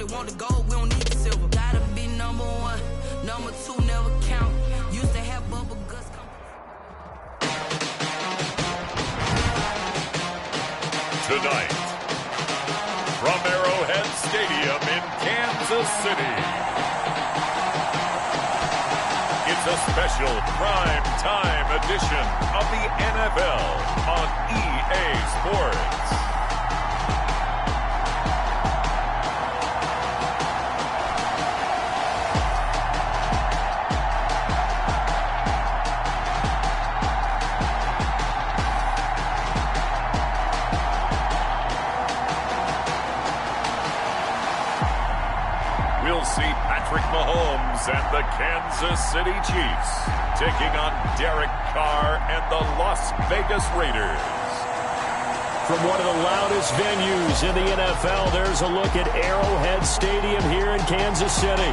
only want the gold, we don't need the silver. Gotta be number one, number two never count. Used to have bubble guts. Tonight, from Arrowhead Stadium in Kansas City, it's a special prime time edition of the NFL on EA Sports. We'll see Patrick Mahomes and the Kansas City Chiefs taking on Derek Carr and the Las Vegas Raiders. From one of the loudest venues in the NFL, there's a look at Arrowhead Stadium here in Kansas City.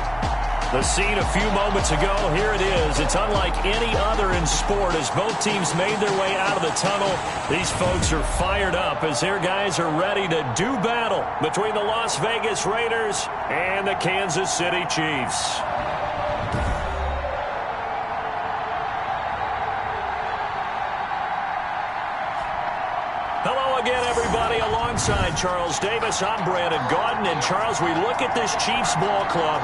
The scene a few moments ago, here it is. It's unlike any other in sport as both teams made their way out of the tunnel. These folks are fired up as their guys are ready to do battle between the Las Vegas Raiders and the Kansas City Chiefs. Hello again, everybody. Alongside Charles Davis, I'm Brandon Gaudin. And Charles, we look at this Chiefs ball club.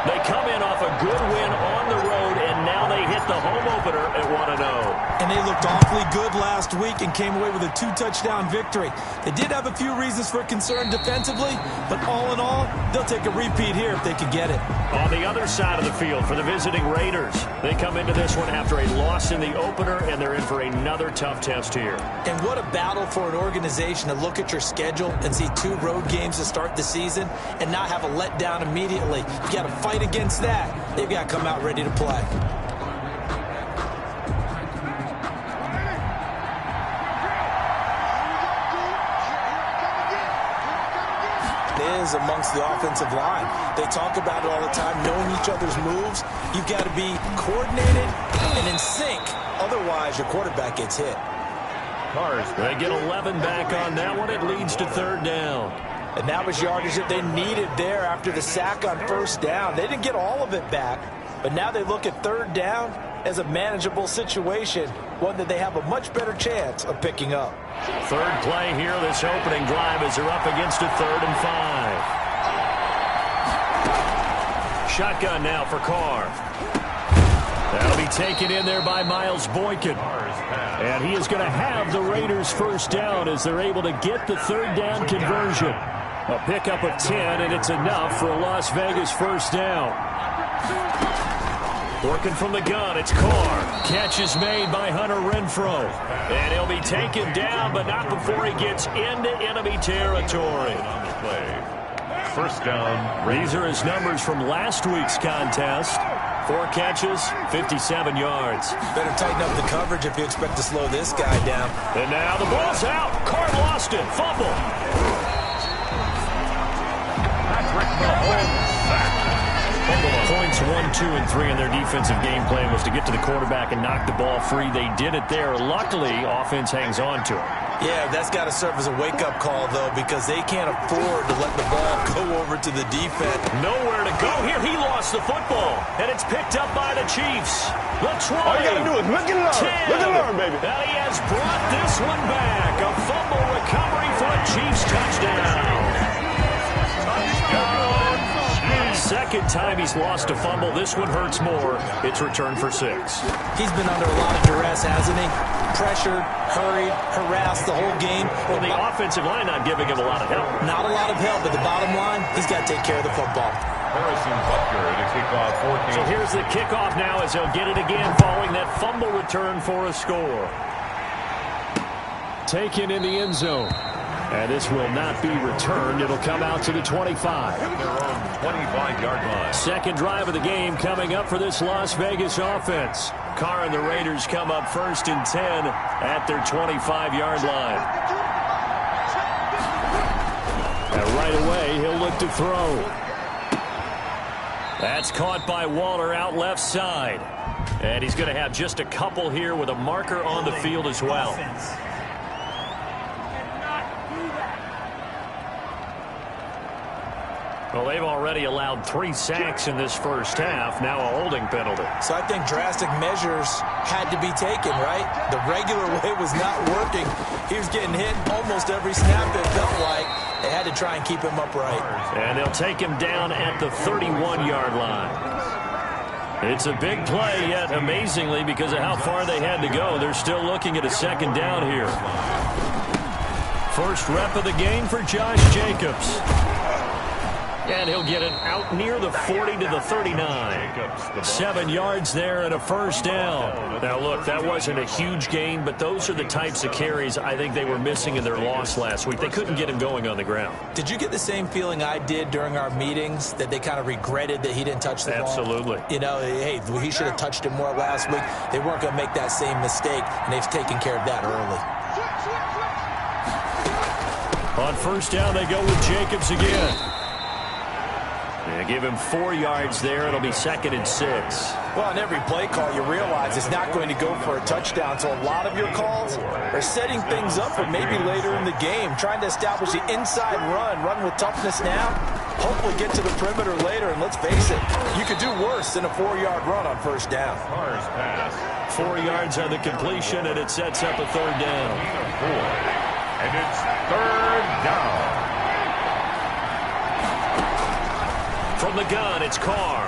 They come in off a good win on the road, and now they hit the home opener at 1-0. And they looked awfully good last week and came away with a 2-touchdown victory. They did have a few reasons for concern defensively, but all in all, they'll take a repeat here if they could get it. On the other side of the field for the visiting Raiders, they come into this one after a loss in the opener, and they're in for another tough test here. And what a battle for an organization to look at your schedule and see 2 road games to start the season and not have a letdown immediately. You got to fight against that. They've got to come out ready to play. Is amongst the offensive line. They talk about it all the time, knowing each other's moves. You've got to be coordinated and in sync. Otherwise, your quarterback gets hit. They get 11 back on that one. It leads to 3rd down. And that was yardage that they needed there after the sack on 1st down. They didn't get all of it back, but now they look at 3rd down as a manageable situation, one that they have a much better chance of picking up. 3rd play here, this opening drive, as they're up against a 3rd and 5. Shotgun now for Carr. That'll be taken in there by Miles Boykin. And he is going to have the Raiders' 1st down as they're able to get the 3rd down conversion. A pickup of 10, and it's enough for a Las Vegas 1st down. Working from the gun, it's Carr. Catch is made by Hunter Renfrow. And he'll be taken down, but not before he gets into enemy territory. 1st down. These are his numbers from last week's contest. 4 catches, 57 yards. Better tighten up the coverage if you expect to slow this guy down. And now the ball's out. Carr lost it. Fumble. Patrick Mahomes sacked. Points 1, 2, and 3 in their defensive game plan was to get to the quarterback and knock the ball free. They did it there. Luckily, offense hangs on to it. Yeah, that's got to serve as a wake-up call, though, because they can't afford to let the ball go over to the defense. Nowhere to go here. He lost the football, and it's picked up by the Chiefs. The 20. All you got to do is look and learn. 10. Look and learn, baby. And he has brought this one back. A fumble recovery for a Chiefs touchdown. 2nd time he's lost a fumble. This one hurts more. It's returned for 6. He's been under a lot of duress, hasn't he? Pressured, hurried, harassed the whole game. Well, the offensive line not giving him a lot of help. Not a lot of help, but the bottom line, he's got to take care of the football. Harrison Butker to kick off 14. So here's the kickoff now as they'll get it again following that fumble return for a score. Taken in the end zone. And this will not be returned. It'll come out to the 25. Their own 25-yard line. 2nd drive of the game coming up for this Las Vegas offense. Carr and the Raiders come up 1st and 10 at their 25-yard line. And right away, he'll look to throw. That's caught by Waller out left side. And he's going to have just a couple here with a marker on the field as well. Well, they've already allowed 3 sacks in this first half, now a holding penalty. So I think drastic measures had to be taken, right? The regular way was not working. He was getting hit almost every snap, it felt like. They had to try and keep him upright. And they'll take him down at the 31-yard line. It's a big play, yet amazingly, because of how far they had to go, they're still looking at a second down here. First rep of the game for Josh Jacobs. And he'll get it out near the 40 to the 39. 7 yards there and a first down. Now, look, that wasn't a huge gain, but those are the types of carries I think they were missing in their loss last week. They couldn't get him going on the ground. Did you get the same feeling I did during our meetings, that they kind of regretted that he didn't touch the ball? Absolutely. You know, hey, he should have touched it more last week. They weren't going to make that same mistake, and they've taken care of that early. On first down, they go with Jacobs again. They give him 4 yards there. It'll be 2nd and 6. Well, on every play call, you realize it's not going to go for a touchdown. So a lot of your calls are setting things up for maybe later in the game, trying to establish the inside run with toughness now, hopefully get to the perimeter later. And let's face it, you could do worse than a 4-yard run on first down. 4 yards on the completion, and it sets up a 3rd down. And it's 3rd down. From the gun, it's Carr.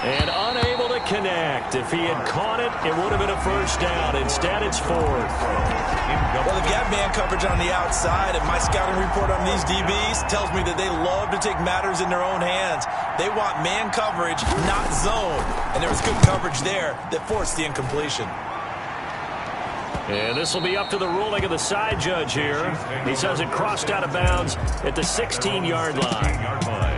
And unable to connect. If he had caught it, it would have been a first down. Instead, it's 4th. Well, they've got man coverage on the outside, and my scouting report on these DBs tells me that they love to take matters in their own hands. They want man coverage, not zone. And there was good coverage there that forced the incompletion. And this will be up to the ruling of the side judge here. He says it crossed out of bounds at the 16-yard line.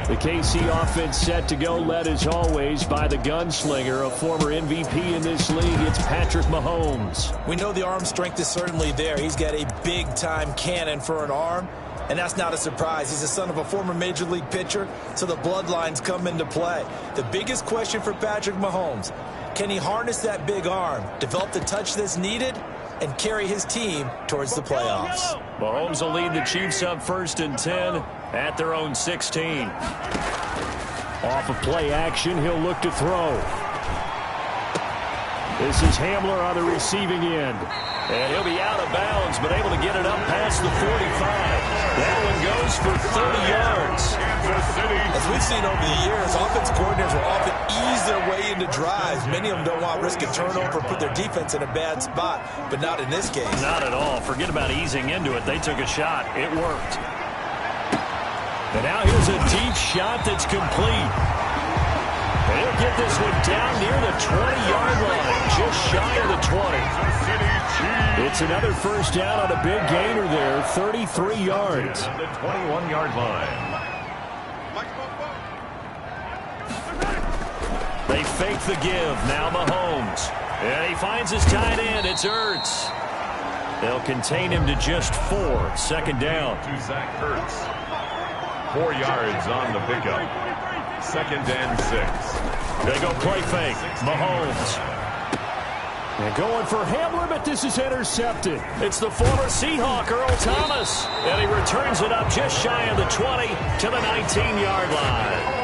The KC offense set to go, led as always by the gunslinger, a former MVP in this league. It's Patrick Mahomes. We know the arm strength is certainly there. He's got a big-time cannon for an arm, and that's not a surprise. He's the son of a former Major League pitcher, so the bloodlines come into play. The biggest question for Patrick Mahomes, can he harness that big arm, develop the touch that's needed, and carry his team towards the playoffs? Mahomes will lead the Chiefs up 1st and 10 at their own 16. Off of play action, he'll look to throw. This is Hamler on the receiving end. And he'll be out of bounds, but able to get it up past the 45. That one goes for 30 yards. As we've seen over the years, offense coordinators will often ease their way into drives. Many of them don't want to risk a turnover, put their defense in a bad spot, but not in this case. Not at all. Forget about easing into it. They took a shot. It worked. And now here's a deep shot that's complete. And he'll get this one down near the 20-yard line, just shy of the 20. It's another first down on a big gainer there, 33 yards. The 21-yard line. They fake the give. Now Mahomes. And he finds his tight end. It's Ertz. They'll contain him to just 4. 2nd down. To Zach Ertz. 4 yards on the pickup. 2nd and 6. They go play fake. Mahomes. And going for Hamler, but this is intercepted. It's the former Seahawk, Earl Thomas. And he returns it up just shy of the 20 to the 19-yard line.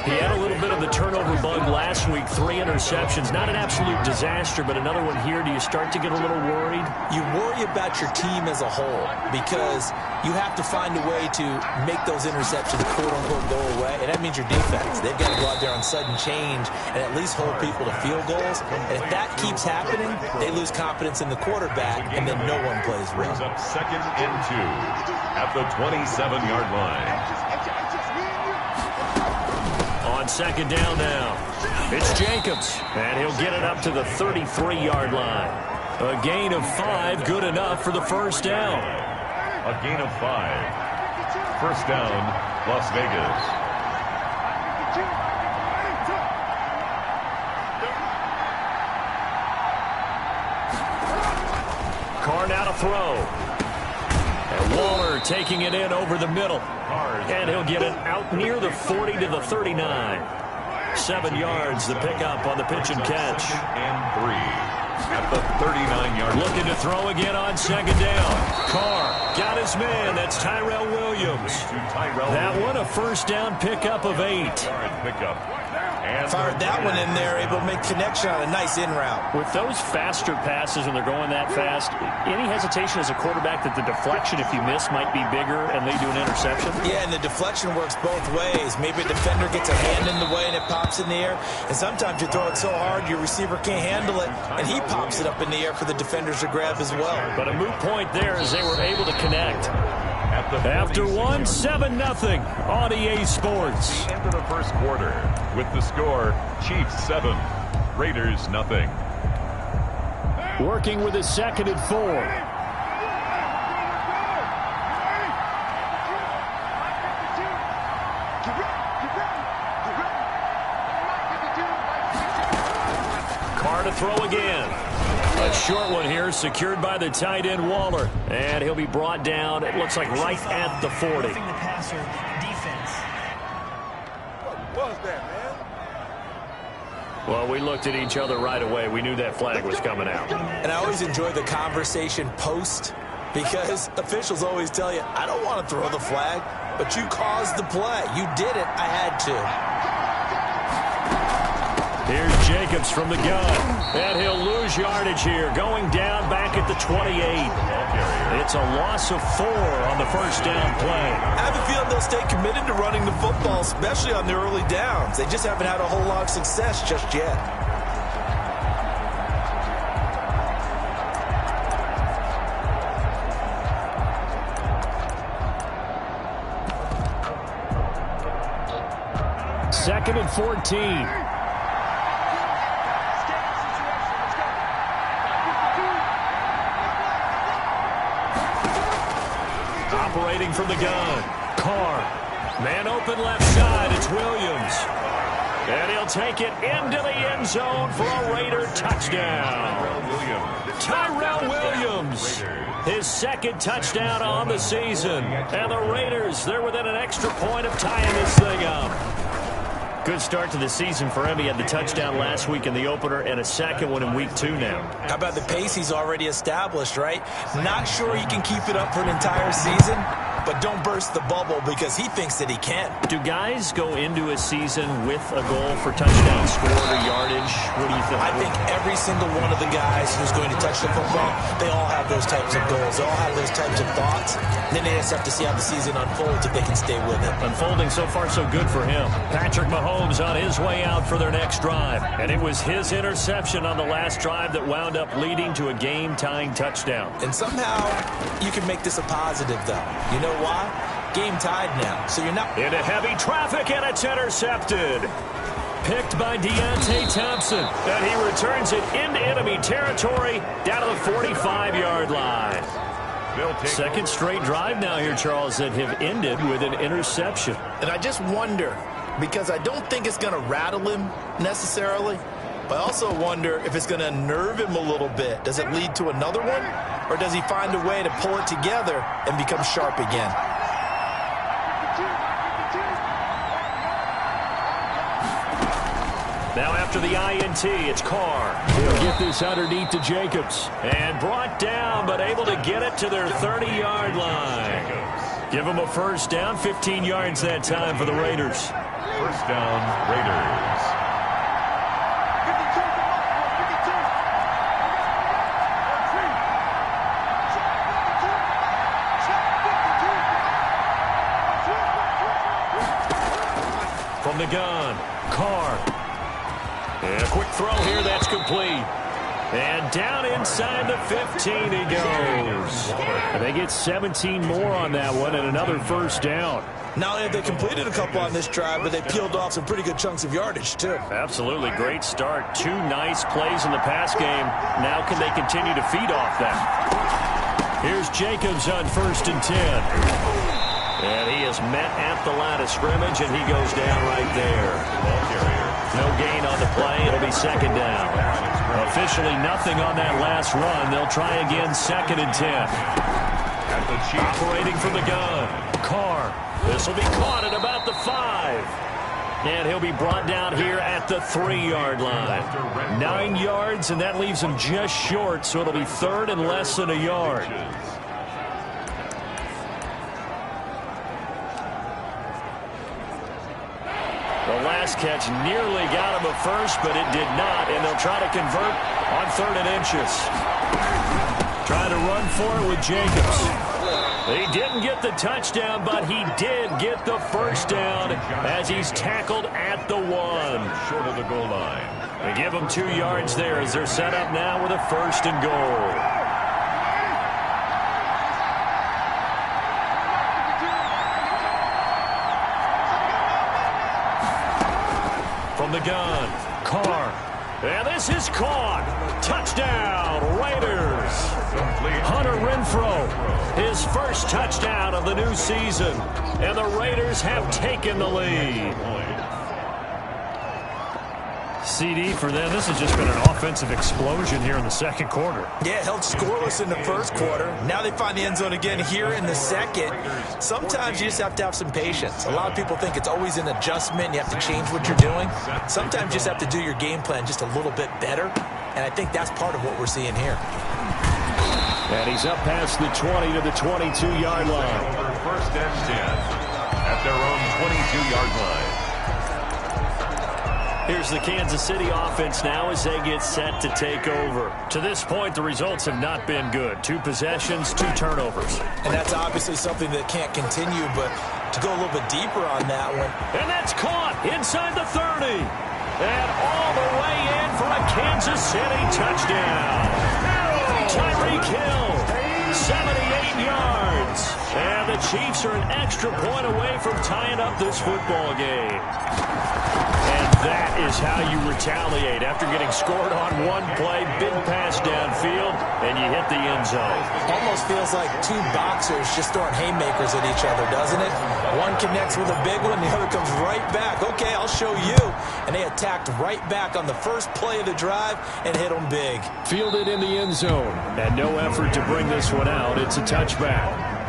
He had a little bit of the turnover bug last week, 3 interceptions. Not an absolute disaster, but another one here. Do you start to get a little worried? You worry about your team as a whole because you have to find a way to make those interceptions, quote-unquote, go away, and that means your defense. They've got to go out there on sudden change and at least hold people to field goals. And if that keeps happening, they lose confidence in the quarterback, and then no one plays well. Brings up 2nd and 2 at the 27-yard line. On 2nd down now, it's Jacobs, and he'll get it up to the 33-yard line. A gain of 5, good enough for the first down. A gain of 5. First down, Las Vegas. Carr now to throw. And Waller taking it in over the middle. And he'll get it out near the 40 to the 39. 7 yards, the pickup on the pitch and catch. And 3. at the 39-yard line. Looking to throw again on second down. Carr got his man. That's Tyrell Williams. That one a first down pickup of 8. Pickup. Fired that one in there, able to make connection on a nice in route. With those faster passes when they're going that fast, any hesitation as a quarterback that the deflection, if you miss, might be bigger and lead to an interception? Yeah, and the deflection works both ways. Maybe a defender gets a hand in the way and it pops in the air. And sometimes you throw it so hard your receiver can't handle it, and he pops it up in the air for the defenders to grab as well. But a moot point there as they were able to connect. After one, 7-0 on EA Sports. The end of the first quarter with the score, Chiefs 7, Raiders nothing. Working with a 2nd and 4. To throw again. A short one here secured by the tight end Waller, and he'll be brought down, it looks like, right at the 40. The passer defense. What was that, man? Well, we looked at each other right away. We knew that flag was coming out. And I always enjoy the conversation post, because officials always tell you, I don't want to throw the flag, but you caused the play. You did it. I had to. Here's Jacobs from the gun, and he'll lose yardage here, going down back at the 28. It's a loss of 4 on the first down play. I have a feeling they'll stay committed to running the football, especially on the early downs. They just haven't had a whole lot of success just yet. Second and 14. Operating from the gun. Carr. Man open left side. It's Williams. And he'll take it into the end zone for a Raider touchdown. Tyrell Williams. His 2nd touchdown on the season. And the Raiders, they're within an extra point of tying this thing up. Good start to the season for him. He had the touchdown last week in the opener and a 2nd one in week 2 now. How about the pace he's already established, right? Not sure he can keep it up for an entire season, but don't burst the bubble because he thinks that he can. Do guys go into a season with a goal for touchdown scored or yardage? What do you think? I think every single one of the guys who's going to touch the football, they all have those types of goals. They all have those types of thoughts. Then they just have to see how the season unfolds if they can stay with it. Unfolding so far so good for him. Patrick Mahomes on his way out for their next drive. And it was his interception on the last drive that wound up leading to a game-tying touchdown. And somehow you can make this a positive, though. You know why? Game tied now, so you're not... Into heavy traffic, and it's intercepted. Picked by Deontay Thompson. And he returns it into enemy territory down to the 45-yard line. 2nd straight drive now here, Charles, that have ended with an interception. And I just wonder, because I don't think it's going to rattle him necessarily, but I also wonder if it's going to nerve him a little bit. Does it lead to another one? Or does he find a way to pull it together and become sharp again? Now after the INT, it's Carr. He'll get this underneath to Jacobs. And brought down, but able to get it to their 30-yard line. Give them a first down, 15 yards that time for the Raiders. First down, Raiders. From the gun, Carr. And a quick throw here, that's complete. And down inside the 15 he goes. And they get 17 more on that one and another first down. Not only have they completed a couple on this drive, but they peeled off some pretty good chunks of yardage, too. Absolutely. Great start. 2 nice plays in the pass game. Now can they continue to feed off that? Here's Jacobs on 1st and 10. And he is met at the line of scrimmage, and he goes down right there. No gain on the play. It'll be 2nd down. Officially nothing on that last run. They'll try again 2nd and 10. Operating from the gun. Carr. This will be caught at about the 5. And he'll be brought down here at the 3-yard line. 9 yards, and that leaves him just short, so it'll be third and less than a yard. The last catch nearly got him a first, but it did not, and they'll try to convert on 3rd and inches. Trying to run for it with Jacobs. He didn't get the touchdown, but he did get the first down as he's tackled at the 1. Short of the goal line. They give him 2 yards there as they're set up now with a 1st and goal. From the gun, Carr. And this is caught. Touchdown, Raiders. Hunter Renfrow, his first touchdown of the new season. And the Raiders have taken the lead. CD for them. This has just been an offensive explosion here in the second quarter. Yeah, held scoreless in the first quarter. Now they find the end zone again here in the second. Sometimes you just have to have some patience. A lot of people think it's always an adjustment. You have to change what you're doing. Sometimes you just have to do your game plan just a little bit better. And I think that's part of what we're seeing here. And he's up past the 20 to the 22-yard line. First and 10 at their own 22-yard line. Here's the Kansas City offense now as they get set to take over. To this point, the results have not been good. 2 possessions, 2 turnovers. And that's obviously something that can't continue, but to go a little bit deeper on that one. And that's caught inside the 30. And all the way in for a Kansas City touchdown. Tyreek Hill, 78 yards. And the Chiefs are an extra point away from tying up this football game. And that is how you retaliate after getting scored on one play, big pass downfield, and you hit the end zone. Almost feels like 2 boxers just throwing haymakers at each other, doesn't it? One connects with a big one, the other comes right back. Okay, I'll show you. And they attacked right back on the first play of the drive and hit them big. Fielded in the end zone, and no effort to bring this one out. It's a touchback.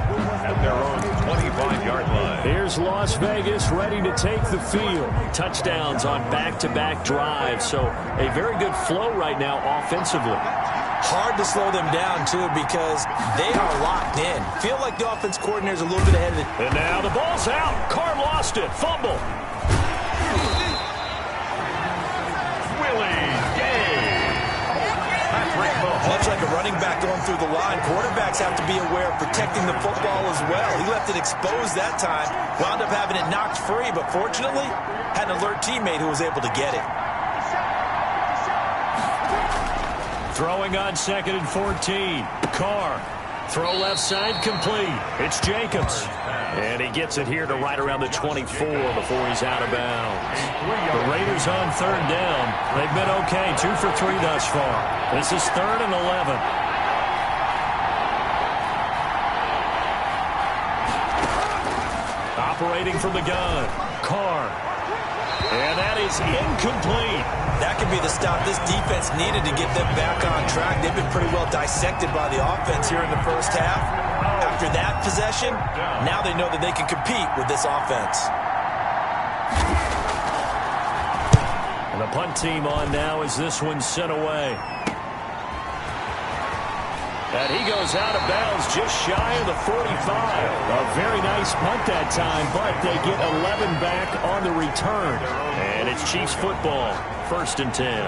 At their own 25-yard line. Here's Las Vegas ready to take the field. Touchdowns on back-to-back drives, so a very good flow right now offensively. Hard to slow them down, too, because they are locked in. Feel like the offense coordinator's a little bit ahead of it. And now the ball's out. Carr lost it. Fumble. Much like a running back going through the line, quarterbacks have to be aware of protecting the football as well. He left it exposed that time, wound up having it knocked free, but fortunately, had an alert teammate who was able to get it. Throwing on 2nd and 14. Carr. Throw left side complete. It's Jacobs. And he gets it here to right around the 24 before he's out of bounds. The Raiders on 3rd down. They've been okay. 2 for 3 thus far. This is 3rd and 11. Operating from the gun. Carr. And that is incomplete. That could be the stop this defense needed to get them back on track. They've been pretty well dissected by the offense here in the first half. After that possession, now they know that they can compete with this offense. And the punt team on now as this one's sent away. And he goes out of bounds just shy of the 45. A very nice punt that time, but they get 11 back on the return. And it's Chiefs football, 1st and 10.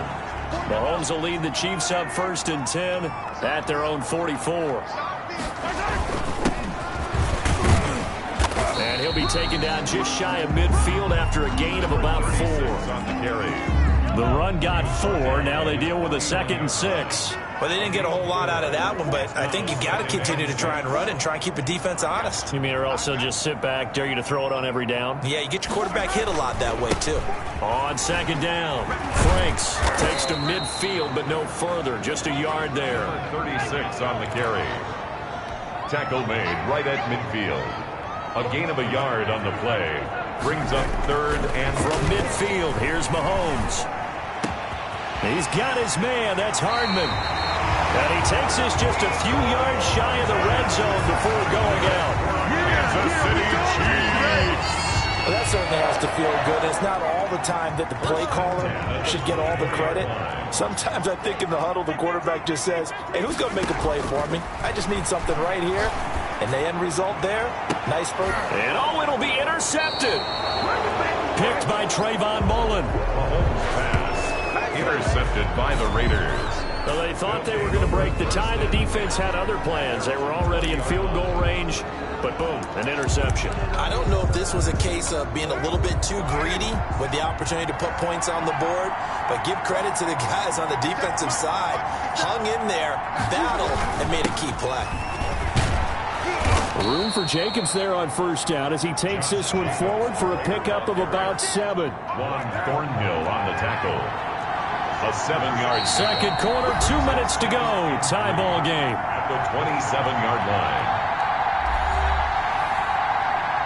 Mahomes will lead the Chiefs up 1st and 10 at their own 44. And he'll be taken down just shy of midfield after a gain of about 4. The run got 4. Now they deal with a 2nd and 6. Well, they didn't get a whole lot out of that one, but I think you've got to continue to try and run and try and keep the defense honest. You mean or also just sit back, dare you to throw it on every down? Yeah, you get your quarterback hit a lot that way, too. On 2nd down, Franks takes to midfield, but no further. Just a yard there. 36 on the carry. Tackle made right at midfield. A gain of a yard on the play. Brings up 3rd and from midfield. Here's Mahomes. He's got his man. That's Hardman. And he takes us just a few yards shy of the red zone before going out. Kansas City Chiefs Well, that certainly has to feel good. It's not all the time that the play caller should get all the credit. Sometimes I think in the huddle, the quarterback just says, hey, who's going to make a play for me? I just need something right here. And the end result there, nice for. And oh, it'll be intercepted. Picked by Trayvon Mullen. Mahomes' pass intercepted by the Raiders. Well, they thought they were going to break the tie. The defense had other plans. They were already in field goal range, but boom, an interception. I don't know if this was a case of being a little bit too greedy with the opportunity to put points on the board, but give credit to the guys on the defensive side. Hung in there, battled, and made a key play. Room for Jacobs there on first down as he takes this one forward for a pickup of about 7. Juan Thornhill on the tackle. A 7-yard second quarter, 2 minutes to go. Tie ball game. At the 27-yard line.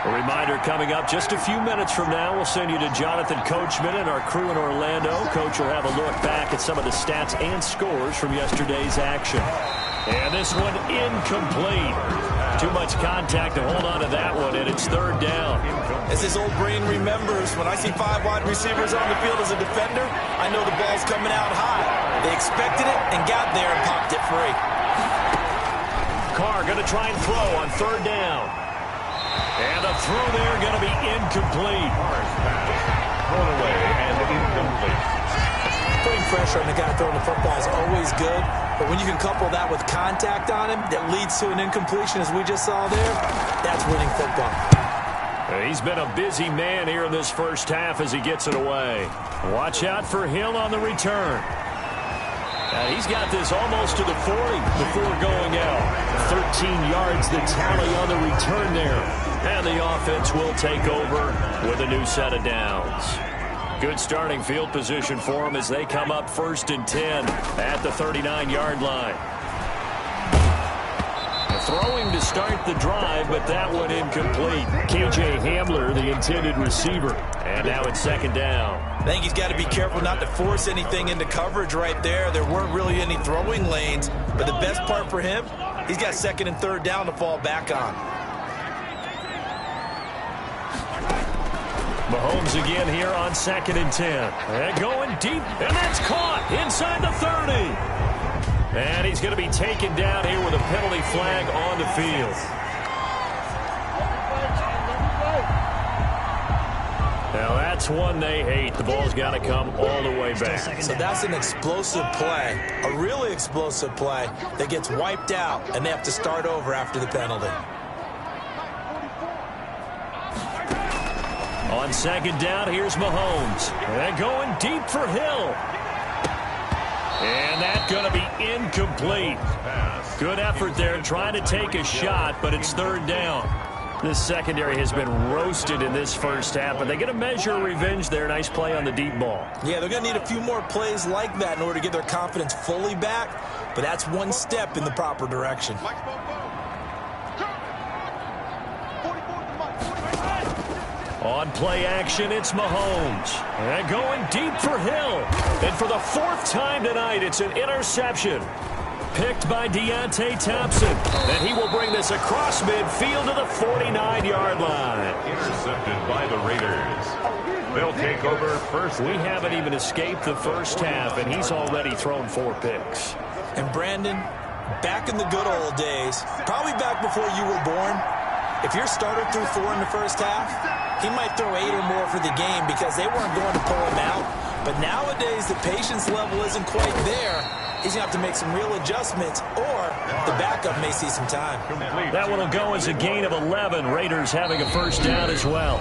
A reminder coming up just a few minutes from now. We'll send you to Jonathan Coachman and our crew in Orlando. Coach will have a look back at some of the stats and scores from yesterday's action. And this one incomplete. Too much contact to hold on to that one, and it's third down. As his old brain remembers, when I see 5 wide receivers on the field as a defender, I know the ball's coming out high. They expected it and got there and popped it free. Carr going to try and throw on third down. And the throw there going to be incomplete. Thrown away and incomplete. Putting pressure on the guy throwing the football is always good, but when you can couple that with contact on him that leads to an incompletion, as we just saw there, that's winning football. He's been a busy man here in this first half as he gets it away. Watch out for Hill on the return. He's got this almost to the 40 before going out. 13 yards the tally on the return there. And the offense will take over with a new set of downs. Good starting field position for them as they come up 1st and 10 at the 39-yard line. Throwing to start the drive, but that one incomplete. KJ Hamler, the intended receiver. And now it's 2nd down. I think he's got to be careful not to force anything into coverage right there. There weren't really any throwing lanes, but the best part for him, he's got 2nd and 3rd down to fall back on. Mahomes again here on 2nd and 10. And going deep, and that's caught inside the 30. And he's going to be taken down here with a penalty flag on the field. Now that's one they hate. The ball's got to come all the way back. So that's an explosive play, a really explosive play that gets wiped out, and they have to start over after the penalty. On 2nd down, here's Mahomes. And going deep for Hill. And that's going to be incomplete. Good effort there trying to take a shot, but it's 3rd down. This secondary has been roasted in this first half, but they get a measure of revenge there. Nice play on the deep ball. Yeah, they're going to need a few more plays like that in order to get their confidence fully back, but that's one step in the proper direction. On play action, it's Mahomes. And going deep for Hill. And for the 4th time tonight, it's an interception. Picked by Deontay Thompson. And he will bring this across midfield to the 49-yard line. Intercepted by the Raiders. They'll take over 1st. We haven't even escaped the first half, and he's already thrown 4 picks. And Brandon, back in the good old days, probably back before you were born, if your starter threw 4 in the first half, he might throw 8 or more for the game because they weren't going to pull him out. But nowadays, the patience level isn't quite there. He's going to have to make some real adjustments, or the backup may see some time. That one will go as a gain of 11. Raiders having a 1st down as well.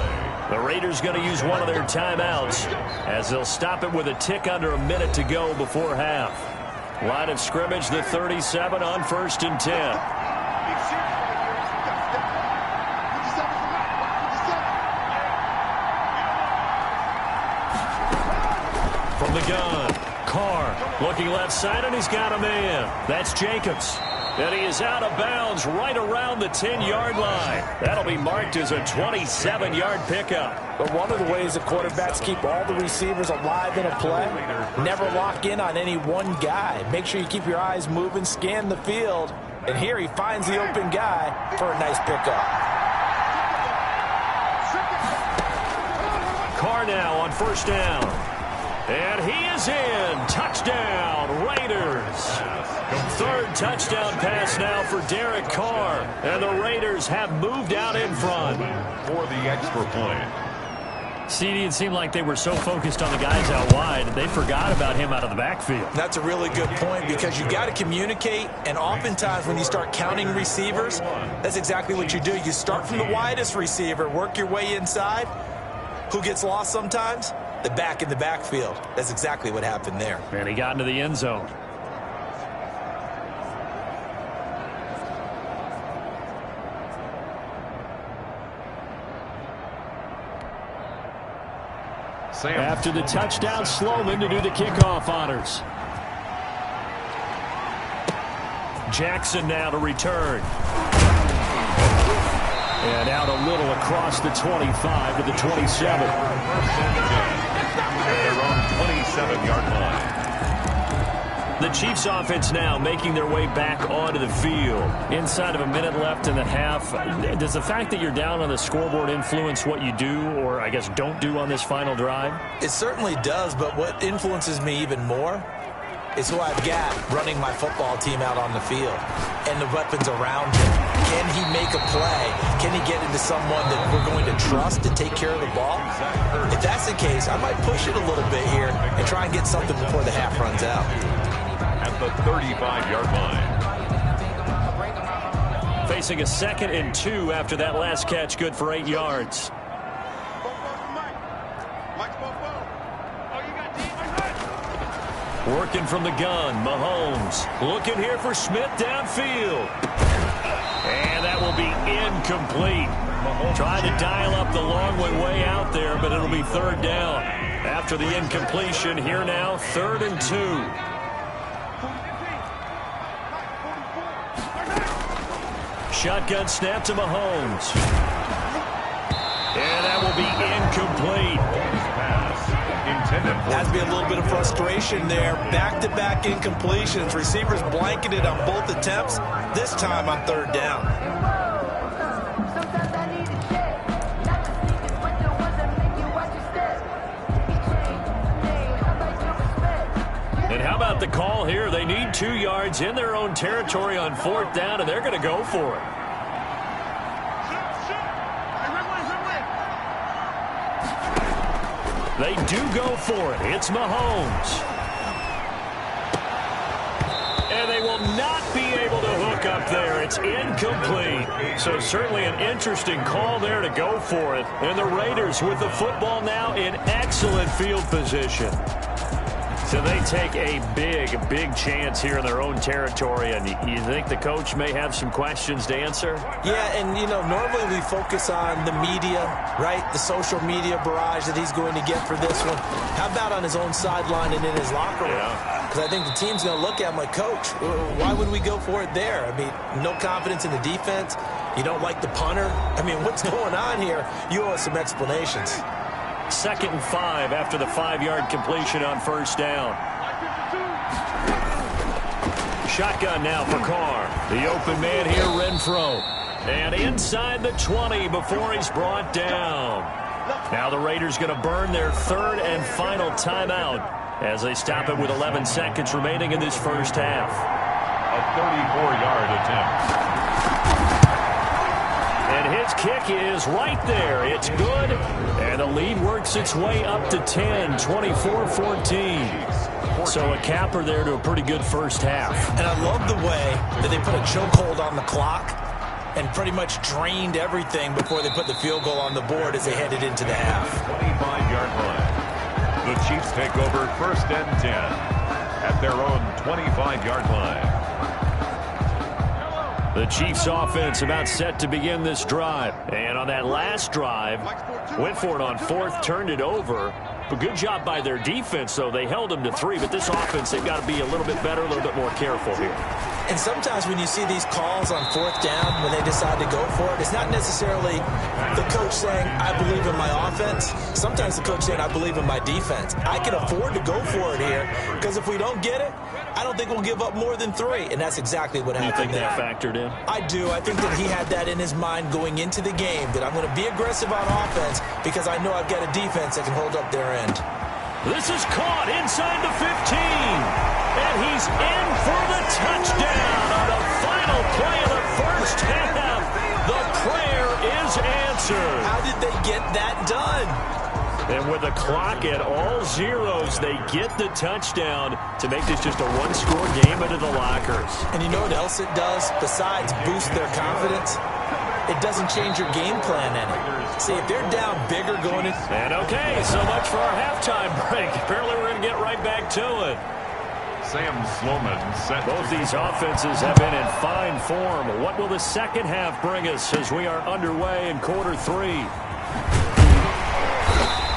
The Raiders going to use one of their timeouts as they'll stop it with a tick under a minute to go before half. Line of scrimmage, the 37 on 1st and 10. From the gun, Carr looking left side, and he's got a man. That's Jacobs. And he is out of bounds right around the 10-yard line. That'll be marked as a 27-yard pickup. But one of the ways that quarterbacks keep all the receivers alive in a play, never lock in on any one guy. Make sure you keep your eyes moving, scan the field. And here he finds the open guy for a nice pickup. now on first down. And he is in. Touchdown, Raiders. Third touchdown pass now for Derek Carr. And the Raiders have moved out in front. For the extra point. CD, it seemed like they were so focused on the guys out wide, they forgot about him out of the backfield. That's a really good point because you've got to communicate, and oftentimes when you start counting receivers, that's exactly what you do. You start from the widest receiver, work your way inside. Who gets lost sometimes? The back in the backfield. That's exactly what happened there. And he got into the end zone. After the touchdown, Sloman to do the kickoff honors. Jackson now to return. And out a little across the 25 to the 27. Their own 27-yard line. The Chiefs offense now making their way back onto the field. Inside of a minute left in the half. Does the fact that you're down on the scoreboard influence what you do, or I guess don't do on this final drive? It certainly does, but what influences me even more is who I've got running my football team out on the field and the weapons around him. Can he make a play? Can he get into someone that we're going to trust to take care of the ball? If that's the case, I might push it a little bit here and try and get something before the half runs out. At the 35-yard line. Facing a 2nd and 2 after that last catch, good for 8 yards. Working from the gun, Mahomes. Looking here for Smith downfield. And that will be incomplete. Trying to dial up the long way out there, but it'll be 3rd down. After the incompletion, here now, 3rd and 2. Shotgun snap to Mahomes. And that will be incomplete. Has to be a little bit of frustration there. Back-to-back incompletions. Receivers blanketed on both attempts. This time on 3rd down. And how about the call here? They need 2 yards in their own territory on 4th down, and they're going to go for it. They do go for it. It's Mahomes. And they will not be able to hook up there. It's incomplete. So certainly an interesting call there to go for it. And the Raiders with the football now in excellent field position. So they take a big chance here in their own territory. And you think the coach may have some questions to answer? Yeah, and, you know, normally we focus on the media, right? The social media barrage that he's going to get for this one. How about on his own sideline and in his locker room? Because I think the team's going to look at him like, Coach, why would we go for it there? I mean, no confidence in the defense. You don't like the punter. I mean, what's going on here? You owe us some explanations. 2nd and 5 after the 5-yard completion on 1st down. Shotgun now for Carr. The open man here, Renfro. And inside the 20 before he's brought down. Now the Raiders going to burn their 3rd and final timeout as they stop it with 11 seconds remaining in this first half. A 34-yard attempt. And his kick is right there. It's good. And the lead works its way up to 10, 24-14. So a capper there to a pretty good first half. And I love the way that they put a chokehold on the clock and pretty much drained everything before they put the field goal on the board as they headed into the half. 25-yard line. The Chiefs take over 1st and 10 at their own 25-yard line. The Chiefs offense about set to begin this drive. And on that last drive, went for it on 4th, turned it over. But good job by their defense, though. They held them to 3. But this offense, they've got to be a little bit better, a little bit more careful here. And sometimes when you see these calls on fourth down, when they decide to go for it, it's not necessarily the coach saying, I believe in my offense. Sometimes the coach saying, I believe in my defense. I can afford to go for it here because if we don't get it, I don't think we'll give up more than 3. And that's exactly what happened there. You think that factored in? I do. I think that he had that in his mind going into the game, that I'm going to be aggressive on offense because I know I've got a defense that can hold up their end. This is caught inside the 15. And he's in for the touchdown on the final play of the first half. The prayer is answered. How did they get that done? And with the clock at all zeros, they get the touchdown to make this just a one-score game into the lockers. And you know what else it does besides boost their confidence? It doesn't change your game plan any. See, if they're down bigger going in. And okay, so much for our halftime break. Apparently we're going to get right back to it. Sam Sloman set. Both these offenses have been in fine form. What will the second half bring us as we are underway in quarter 3?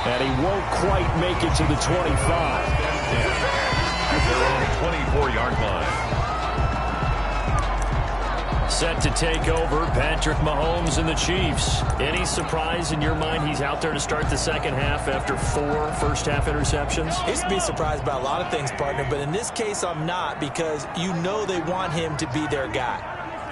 And he won't quite make it to the 25. At their own 24-yard line. Set to take over, Patrick Mahomes and the Chiefs. Any surprise in your mind he's out there to start the second half after 4 first-half interceptions? I used to be surprised by a lot of things, partner, but in this case I'm not because you know they want him to be their guy.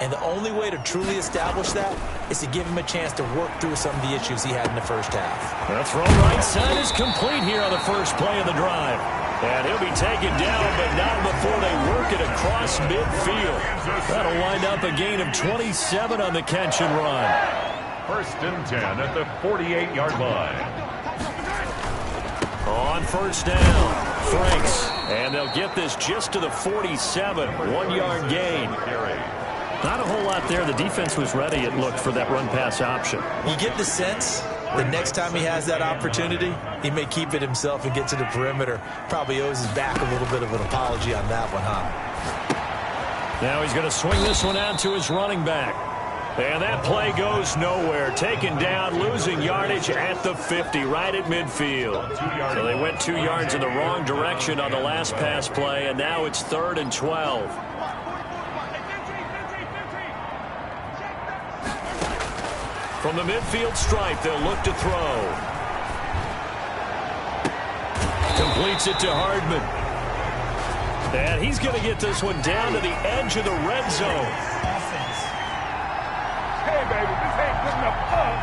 And the only way to truly establish that is to give him a chance to work through some of the issues he had in the first half. The throw right side is complete here on the first play of the drive. And he'll be taken down, but not before they work it across midfield. That'll wind up a gain of 27 on the catch and run. 1st and 10 at the 48-yard line. On first down, Franks. And they'll get this just to the 47, 1-yard gain. Not a whole lot there. The defense was ready, it looked, for that run-pass option. You get the sense the next time he has that opportunity, he may keep it himself and get to the perimeter. Probably owes his back a little bit of an apology on that one, huh? Now he's going to swing this one out to his running back. And that play goes nowhere. Taken down, losing yardage at the 50, right at midfield. So they went 2 yards in the wrong direction on the last pass play, and now it's 3rd and 12. From the midfield stripe, they'll look to throw. Completes it to Hardman. And he's going to get this one down to the edge of the red zone. Offense. Hey, baby, this ain't good enough fun.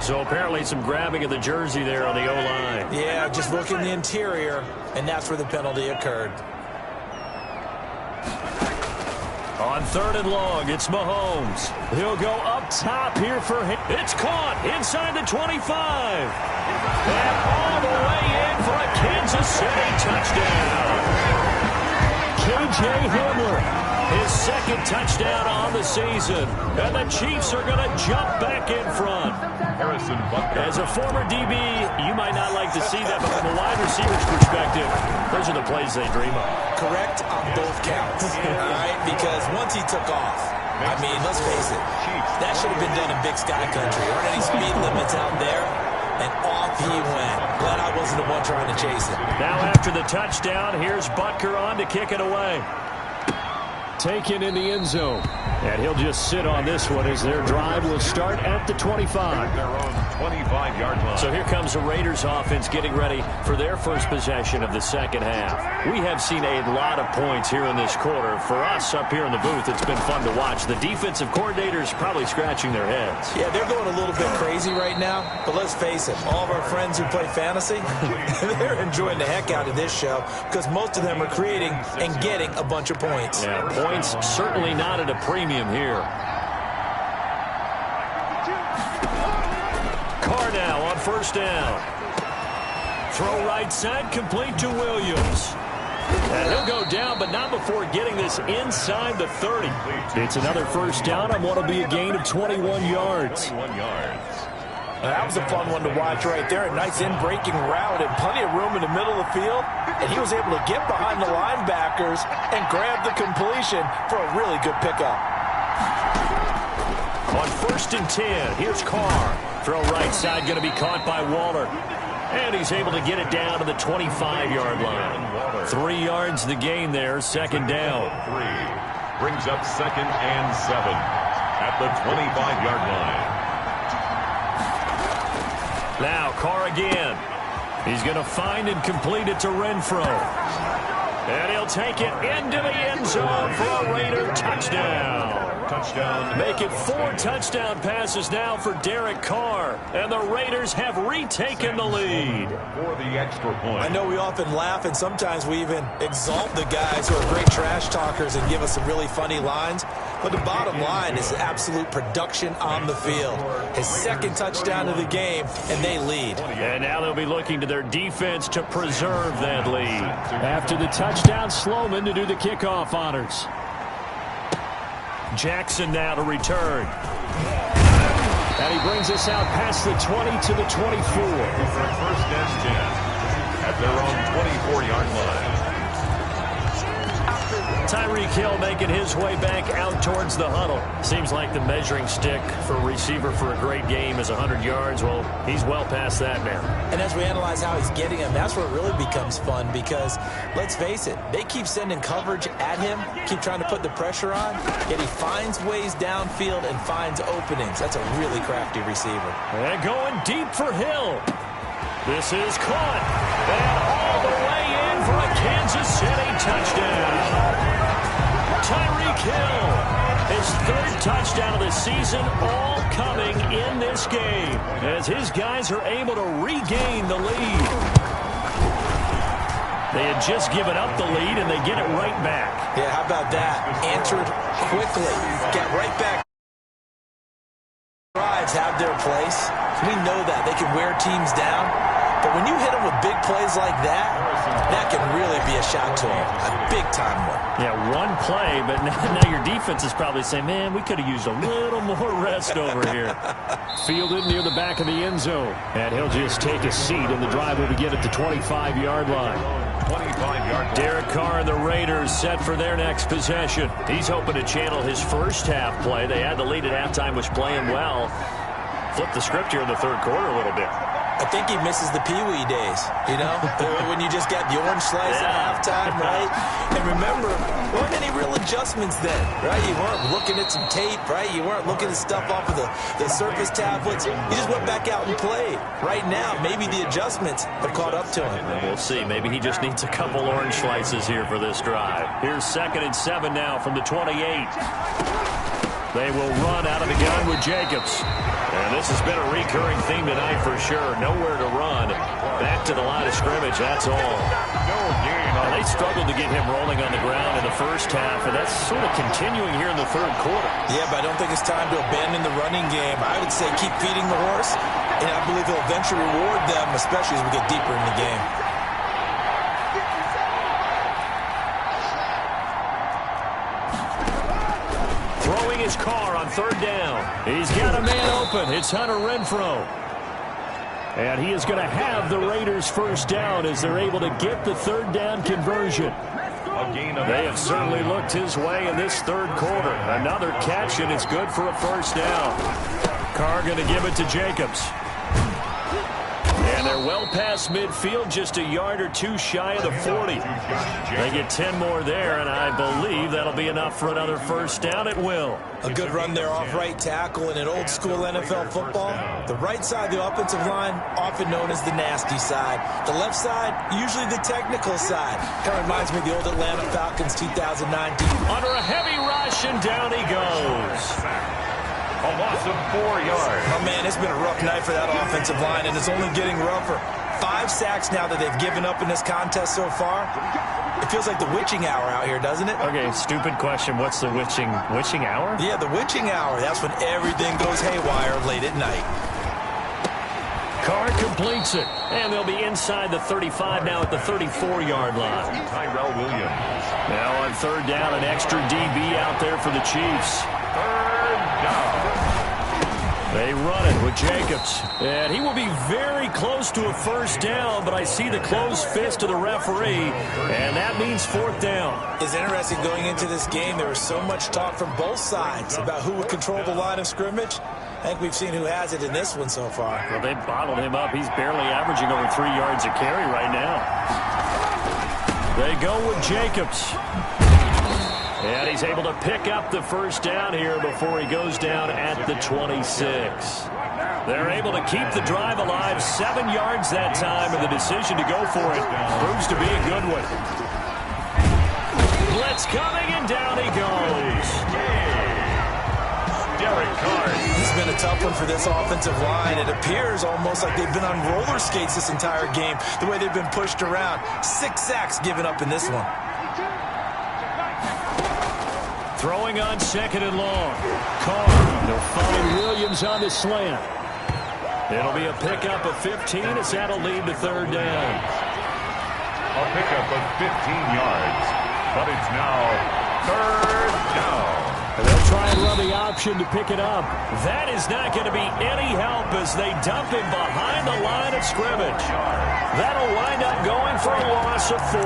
So apparently some grabbing of the jersey there on the O-line. Yeah, just look in the interior, and that's where the penalty occurred. On 3rd and long, it's Mahomes. He'll go up top here for him. It's caught inside the 25. And all the way in for a Kansas City touchdown. K.J. Hamler, his 2nd touchdown on the season. And the Chiefs are going to jump back in front. Harrison Butker. As a former DB, you might not like to see that, but from a wide receiver's perspective, those are the plays they dream of. Correct on both counts, all right? Because once he took off, I mean, let's face it, that should have been done in Big Sky Country. There aren't any speed limits out there, and off he went. Glad I wasn't the one trying to chase it. Now after the touchdown, here's Butker on to kick it away. Taken in the end zone. And he'll just sit on this one as their drive will start at the 25. Their own 25-yard line. So here comes the Raiders offense getting ready for their first possession of the second half. We have seen a lot of points here in this quarter. For us up here in the booth, it's been fun to watch. The defensive coordinators probably scratching their heads. Yeah, they're going a little bit crazy right now, but let's face it, all of our friends who play fantasy, they're enjoying the heck out of this show because most of them are creating and getting a bunch of points. Yeah, points certainly not at a premium here. Carr now on first down. Throw right side, complete to Williams. And he'll go down, but not before getting this inside the 30. It's another first down on what will be a gain of 21 yards. 21 yards. That was a fun one to watch right there. A nice in-breaking route and plenty of room in the middle of the field. And he was able to get behind the linebackers and grab the completion for a really good pickup. On 1st and 10, here's Carr. Throw right side, going to be caught by Waller. And he's able to get it down to the 25-yard line. 3 yards the gain there, second down. 3 brings up 2nd and 7 at the 25-yard line. Now Carr again. He's going to find and complete it to Renfro. And he'll take it into the end zone for a Raider touchdown. Touchdown. Make it 4 touchdown passes now for Derek Carr. And the Raiders have retaken the lead. For the extra point. I know we often laugh, and sometimes we even exalt the guys who are great trash talkers and give us some really funny lines. But the bottom line is absolute production on the field. His 2nd touchdown of the game, and they lead. And now they'll be looking to their defense to preserve that lead. After the touchdown, Sloman to do the kickoff honors. Jackson now to return. And he brings us out past the 20 to the 24. For 1st and 10 at their own 24-yard line. Tyreek Hill making his way back out towards the huddle. Seems like the measuring stick for a receiver for a great game is 100 yards. Well, he's well past that now. And as we analyze how he's getting him, that's where it really becomes fun because, let's face it, they keep sending coverage at him, keep trying to put the pressure on, yet he finds ways downfield and finds openings. That's a really crafty receiver. And going deep for Hill. This is caught. And all the way in for a Kansas City touchdown. Tyreek Hill, his 3rd touchdown of the season, all coming in this game as his guys are able to regain the lead. They had just given up the lead, and they get it right back. Yeah, how about that? Answered quickly. Got right back. Drives have their place. We know that. They can wear teams down. But when you hit them with big plays like that, that can really be a shot to them. A big-time one. Yeah, one play, but now your defense is probably saying, man, we could have used a little more rest over here. Fielded near the back of the end zone. And he'll just take a seat, and the drive will begin at the 25-yard line. 25-yard line. Derek Carr and the Raiders set for their next possession. He's hoping to channel his first half play. They had the lead at halftime, was playing well. Flip the script here in the 3rd quarter a little bit. I think he misses the Pee-wee days, you know, when you just got the orange slice at halftime, right? And remember, there weren't any real adjustments then, right? You weren't looking at some tape, right? You weren't looking at stuff off of the surface tablets. You just went back out and played. Right now, maybe the adjustments have caught up to him. We'll see. Maybe he just needs a couple orange slices here for this drive. Here's 2nd and 7 now from the 28. They will run out of the gun with Jacobs. And this has been a recurring theme tonight for sure. Nowhere to run. Back to the line of scrimmage, that's all. And they struggled to get him rolling on the ground in the first half, and that's sort of continuing here in the 3rd quarter. Yeah, but I don't think it's time to abandon the running game. I would say keep feeding the horse, and I believe he'll eventually reward them, especially as we get deeper in the game. Throwing his Carr on 3rd down. He's got a man open. It's Hunter Renfro. And he is going to have the Raiders first down as they're able to get the 3rd down conversion. They have certainly looked his way in this 3rd quarter. Another catch, and it's good for a first down. Carr going to give it to Jacobs. And they're well past midfield, just a yard or two shy of the 40. They get 10 more there, and I believe that'll be enough for another first down. It will. A good run there off right tackle in an old-school NFL football. The right side of the offensive line, often known as the nasty side. The left side, usually the technical side. Kind of reminds me of the old Atlanta Falcons 2019. Under a heavy rush, and down he goes. A loss of 4 yards. Oh, man, it's been a rough night for that offensive line, and it's only getting rougher. 5 sacks now that they've given up in this contest so far. It feels like the witching hour out here, doesn't it? Okay, stupid question. What's the witching hour? Yeah, the witching hour. That's when everything goes haywire late at night. Carr completes it, and they'll be inside the 35 now at the 34-yard line. Tyrell Williams. Now on 3rd down, an extra DB out there for the Chiefs. 3rd down. They run it with Jacobs. And he will be very close to a first down, but I see the closed fist of the referee, and that means 4th down. It's interesting going into this game. There was so much talk from both sides about who would control the line of scrimmage. I think we've seen who has it in this one so far. Well, they've bottled him up. He's barely averaging over 3 yards a carry right now. They go with Jacobs. And he's able to pick up the first down here before he goes down at the 26. They're able to keep the drive alive, 7 yards that time, and the decision to go for it proves to be a good one. Blitz coming, and down he goes. Derek Carr. It's been a tough one for this offensive line. It appears almost like they've been on roller skates this entire game, the way they've been pushed around. 6 sacks given up in this one. Throwing on 2nd and long. Carr. They'll find Williams on the slant. It'll be a pickup of 15 as that'll lead to 3rd down. A pickup of 15 yards. But it's now 3rd down. And they'll try and run the option to pick it up. That is not going to be any help as they dump him behind the line of scrimmage. That'll wind up going for a loss of 4.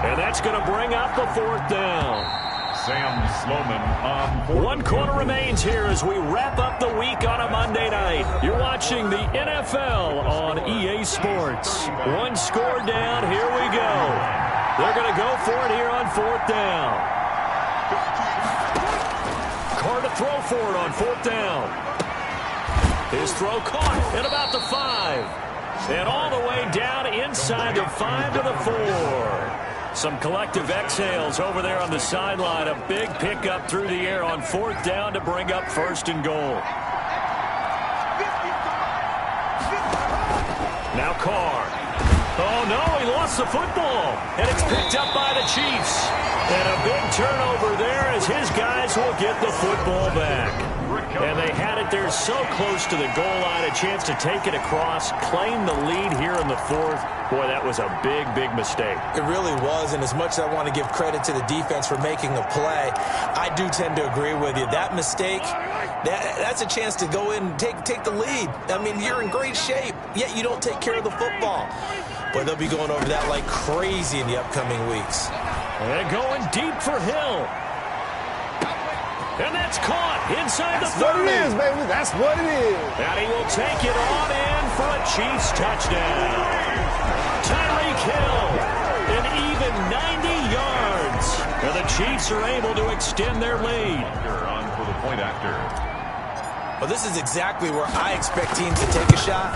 And that's going to bring up the 4th down. Sam Sloman on 4th. 1 quarter remains here as we wrap up the week on a Monday night. You're watching the NFL on EA Sports. 1 score down. Here we go. They're going to go for it here on 4th down. Carr to throw for it on 4th down. His throw caught at about the 5. And all the way down inside the 5 to the 4. Some collective exhales over there on the sideline. A big pickup through the air on 4th down to bring up 1st and goal. Now Carr. Oh, no, he lost the football. And it's picked up by the Chiefs. And a big turnover there as his guys will get the football back. And they had it there so close to the goal line, a chance to take it across, claim the lead here in the 4th. Boy, that was a big, big mistake. It really was, and as much as I want to give credit to the defense for making the play, I do tend to agree with you. That mistake, that's a chance to go in and take the lead. I mean, you're in great shape, yet you don't take care of the football. But they'll be going over that like crazy in the upcoming weeks. And going deep for Hill. And that's caught inside the 30. That's what it is, baby. That's what it is. And he will take it on in for a Chiefs touchdown. Tyreek Hill, an even 90 yards. And the Chiefs are able to extend their lead. On for the point after. Well, this is exactly where I expect teams to take a shot.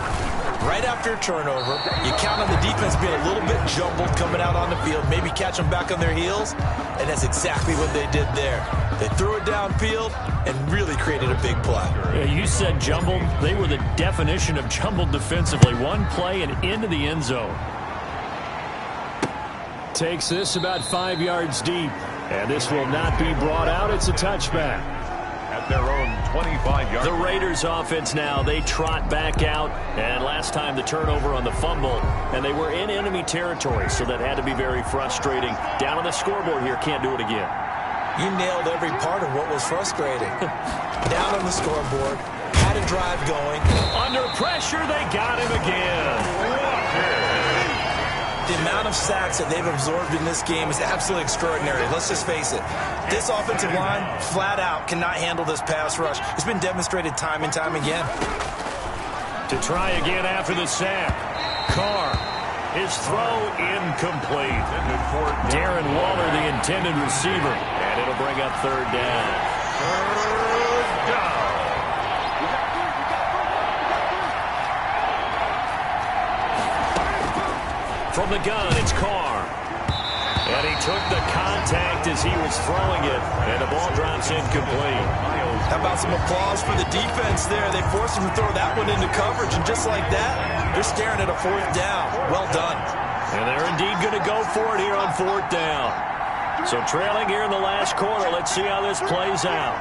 Right after a turnover, you count on the defense being a little bit jumbled coming out on the field, maybe catch them back on their heels, and that's exactly what they did there. They threw it downfield and really created a big play. Yeah, you said jumbled. They were the definition of jumbled defensively. One play and into the end zone. Takes this about 5 yards deep, and this will not be brought out. It's a touchback. At their own 25-yard. The Raiders offense now, they trot back out, and last time the turnover on the fumble, and they were in enemy territory, so that had to be very frustrating. Down on the scoreboard here, can't do it again. You nailed every part of what was frustrating. Down on the scoreboard, had a drive going. Under pressure, they got him again. The amount of sacks that they've absorbed in this game is absolutely extraordinary. Let's just face it. This offensive line, flat out, cannot handle this pass rush. It's been demonstrated time and time again. To try again after the sack. Carr, his throw incomplete. Darren Waller, the intended receiver. And it'll bring up 3rd down. 3rd down. From the gun, it's Carr. And he took the contact as he was throwing it, and the ball drops incomplete. How about some applause for the defense there? They forced him to throw that one into coverage, and just like that, they're staring at a 4th down. Well done. And they're indeed going to go for it here on 4th down. So trailing here in the last quarter, let's see how this plays out.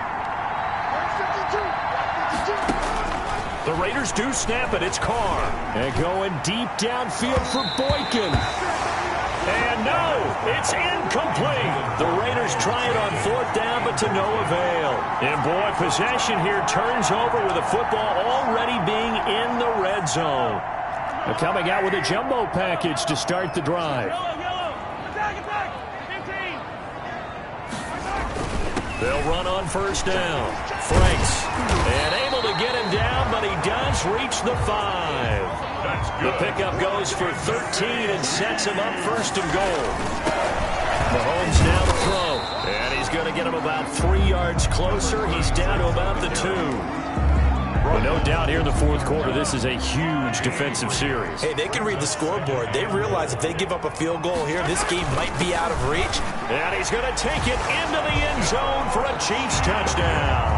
The Raiders do snap it. It's Carr. And going deep downfield for Boykin. And no, it's incomplete. The Raiders try it on 4th down, but to no avail. And boy, possession here turns over with the football already being in the red zone. They're coming out with a jumbo package to start the drive. They'll run on first down. Franks, and able to get him down, but he does reach the 5. The pickup goes for 13 and sets him up first and goal. Mahomes now to throw, and he's going to get him about 3 yards closer. He's down to about the 2. Well, no doubt here in the fourth quarter, this is a huge defensive series. Hey, they can read the scoreboard. They realize if they give up a field goal here, this game might be out of reach. And he's going to take it into the end zone for a Chiefs touchdown.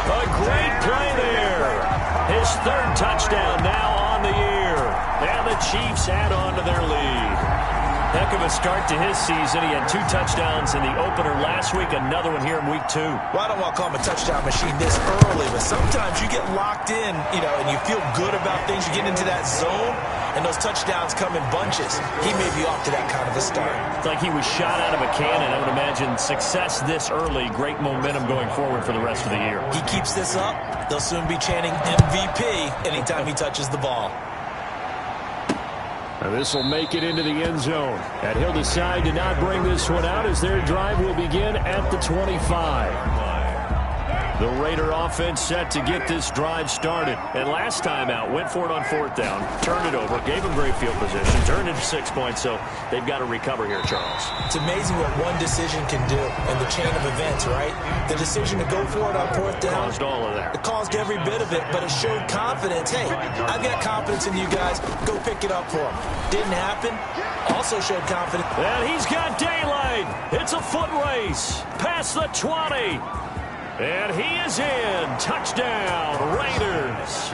A great play there. His 3rd touchdown now on the year. And the Chiefs add on to their lead. Heck of a start to his season. He had 2 touchdowns in the opener last week, another one here in week 2. Well, I don't want to call him a touchdown machine this early, but sometimes you get locked in, and you feel good about things. You get into that zone, and those touchdowns come in bunches. He may be off to that kind of a start. It's like he was shot out of a cannon. I would imagine success this early, great momentum going forward for the rest of the year. He keeps this up, they'll soon be chanting MVP anytime he touches the ball. And this will make it into the end zone. And he'll decide to not bring this one out as their drive will begin at the 25. The Raider offense set to get this drive started. And last time out, went for it on 4th down, turned it over, gave them great field position, turned it to 6 points, so they've got to recover here, Charles. It's amazing what one decision can do in the chain of events, right? The decision to go for it on 4th down. Caused all of that. It caused every bit of it, but it showed confidence. Hey, I've got confidence in you guys. Go pick it up for them. Didn't happen. Also showed confidence. And he's got daylight. It's a foot race. Past the 20. And he is in. Touchdown, Raiders.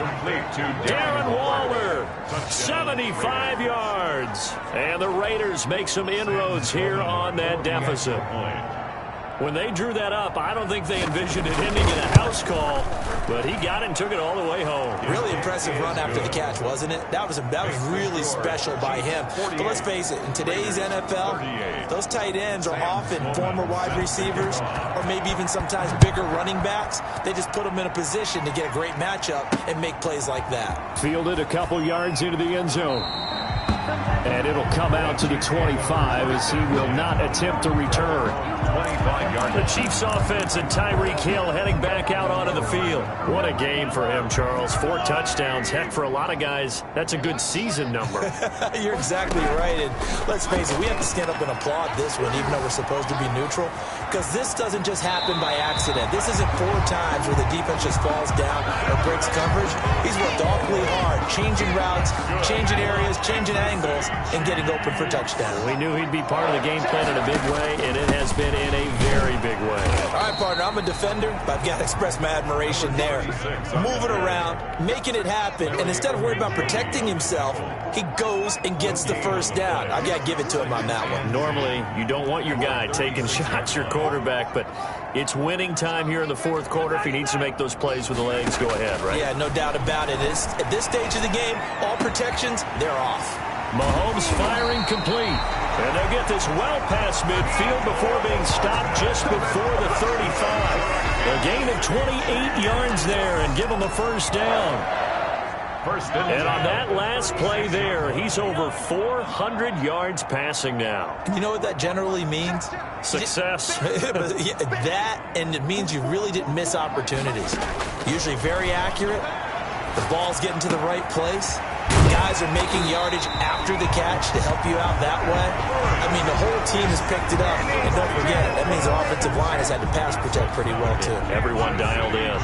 Darren Waller, 75 yards. And the Raiders make some inroads here on that deficit. When they drew that up, I don't think they envisioned it ending in a house call, but he got it and took it all the way home. Really impressive run after the catch, wasn't it? That was really special by him. But let's face it, in today's NFL, those tight ends are often former wide receivers or maybe even sometimes bigger running backs. They just put them in a position to get a great matchup and make plays like that. Fielded a couple yards into the end zone. And it'll come out to the 25 as he will not attempt to return. The Chiefs offense and Tyreek Hill heading back out onto the field. What a game for him, Charles. 4 touchdowns. Heck, for a lot of guys, that's a good season number. You're exactly right. And let's face it, we have to stand up and applaud this one, even though we're supposed to be neutral. Because this doesn't just happen by accident. This isn't 4 times where the defense just falls down or breaks coverage. He's worked awfully hard, changing routes, changing areas, changing angles, and getting open for touchdown. We knew he'd be part of the game plan in a big way, and it has been in a very big way. All right, partner, I'm a defender, but I've got to express my admiration there. Moving around, making it happen, and instead of worrying about protecting himself, he goes and gets the first down. I've got to give it to him on that one. Normally, you don't want your guy taking shots, your quarterback, but it's winning time here in the fourth quarter. If he needs to make those plays with the legs, go ahead, right? Yeah, no doubt about it. At this stage of the game, all protections, they're off. Mahomes firing complete. And they'll get this well past midfield before being stopped just before the 35. A gain of 28 yards there and give him a first down. And on that last play there, he's over 400 yards passing now. You know what that generally means? Success. That, and it means you really didn't miss opportunities. Usually very accurate. The ball's getting to the right place. Guys are making yardage after the catch to help you out that way. I mean, the whole team has picked it up. And don't forget, that means the offensive line has had to pass protect pretty well, too. Everyone dialed in.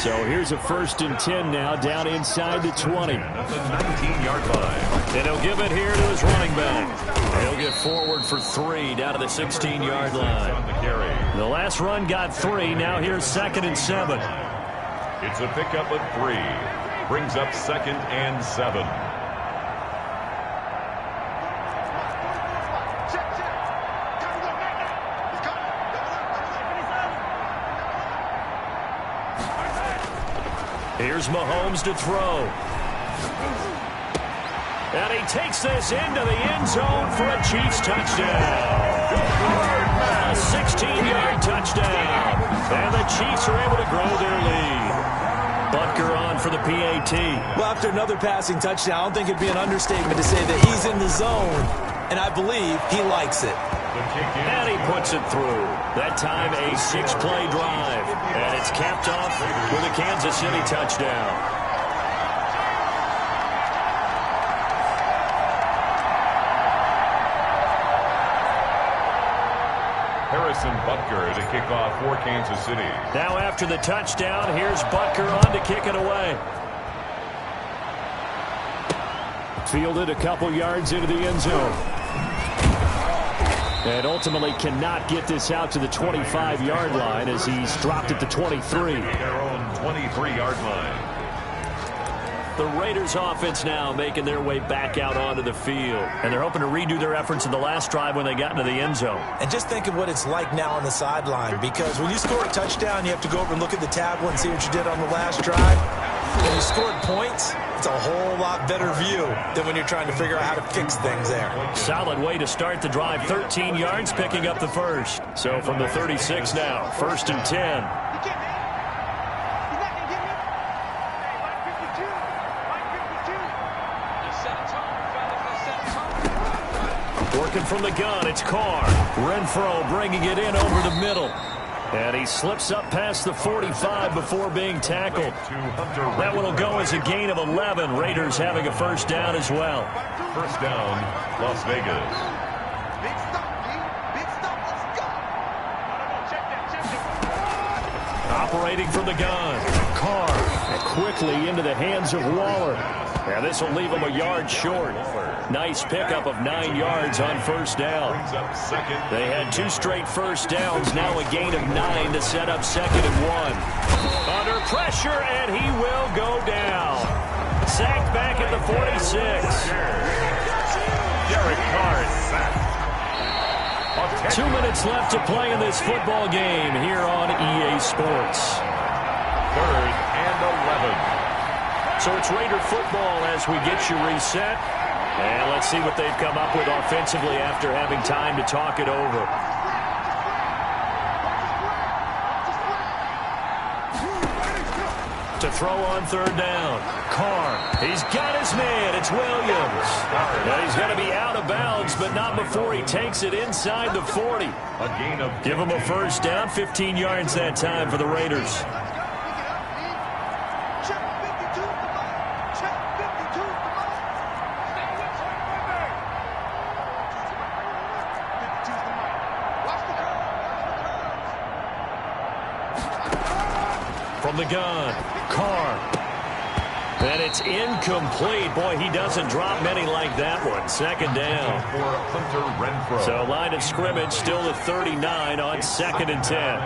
So here's a 1st and 10 now, down inside the 20. At the 19-yard line. And he'll give it here to his running back. He'll get forward for 3 down to the 16-yard line. The last run got 3. Now here's 2nd and 7. It's a pickup of 3. Brings up 2nd and 7. Here's Mahomes to throw. And he takes this into the end zone for a Chiefs touchdown. A 16-yard touchdown. And the Chiefs are able to grow their lead. Butker on for the PAT. Well, after another passing touchdown, I don't think it'd be an understatement to say that he's in the zone, and I believe he likes it. And he puts it through. That time a 6-play drive. And it's capped off with a Kansas City touchdown. Harrison Butker to kick off for Kansas City. Now after the touchdown, here's Butker on to kick it away. Fielded a couple yards into the end zone. And ultimately cannot get this out to the 25-yard line as he's dropped at the 23. Their own 23-yard line. The Raiders offense now making their way back out onto the field. And they're hoping to redo their efforts in the last drive when they got into the end zone. And just think of what it's like now on the sideline, because when you score a touchdown, you have to go over and look at the tablet and see what you did on the last drive. When you scored points, it's a whole lot better view than when you're trying to figure out how to fix things there. Solid way to start the drive. 13 yards, picking up the first. So from the 36 now, 1st and 10. Working from the gun, it's Carr. Renfro bringing it in over the middle. And he slips up past the 45 before being tackled. That one will go as a gain of 11. Raiders having a first down as well. First down, Las Vegas. Operating from the gun. Carr quickly into the hands of Waller. And this will leave him a yard short. Nice pickup of 9 yards on first down. They had 2 straight first downs, now a gain of 9 to set up 2nd and 1. Under pressure, and he will go down. Sacked back at the 46. Derek Carr is sacked. 2 minutes left to play in this football game here on EA Sports. 3rd and 11. So it's Raider football as we get you reset. And let's see what they've come up with offensively after having time to talk it over. To throw on 3rd down. Carr. He's got his man. It's Williams. And he's going to be out of bounds, but not before he takes it inside the 40. Give him a first down. 15 yards that time for the Raiders. From the gun, Carr. And it's incomplete. Boy, he doesn't drop many like that one. 2nd down. So line of scrimmage still at 39 on 2nd and 10.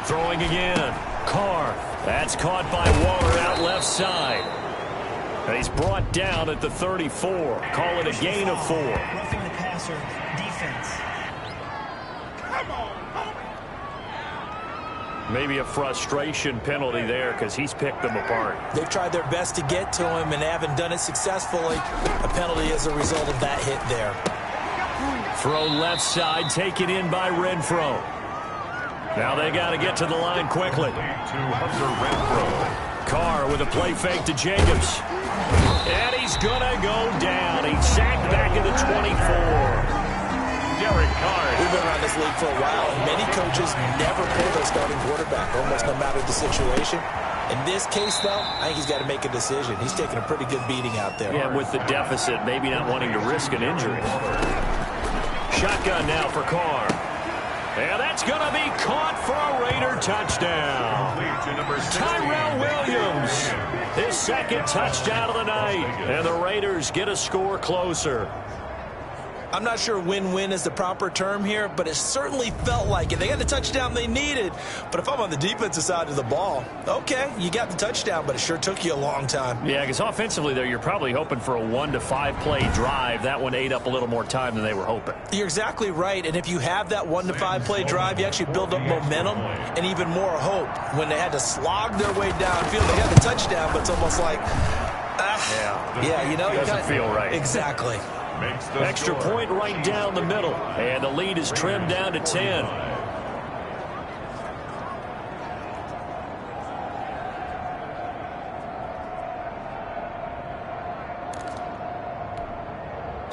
Throwing again. Carr. That's caught by Waller out left side. And he's brought down at the 34. Call it a gain of 4. Roughing the passer, defense. Maybe a frustration penalty there because he's picked them apart. They've tried their best to get to him and haven't done it successfully. A penalty as a result of that hit there. Throw left side, taken in by Renfro. Now they got to get to the line quickly. Carr with a play fake to Jacobs. And he's going to go down. He's sacked back at the 24. Derek Carr. We've been around this league for a while, and many coaches never pull their starting quarterback, almost no matter the situation. In this case, though, I think he's got to make a decision. He's taking a pretty good beating out there. Yeah, with the deficit, maybe not wanting to risk an injury. Shotgun now for Carr. And that's going to be caught for a Raider touchdown. Tyrell Williams, his 2nd touchdown of the night. And the Raiders get a score closer. I'm not sure win-win is the proper term here, but it certainly felt like it. They got the touchdown they needed. But if I'm on the defensive side of the ball, okay, you got the touchdown, but it sure took you a long time. Yeah, because offensively there, you're probably hoping for a 1 to 5 play drive. That one ate up a little more time than they were hoping. You're exactly right. And if you have that 1 to 5 play drive, you actually build up momentum and even more hope. When they had to slog their way downfield, they got the touchdown, but it's almost like, yeah, you know, it doesn't feel right. Exactly. Extra point right down the middle. And the lead is trimmed down to 10.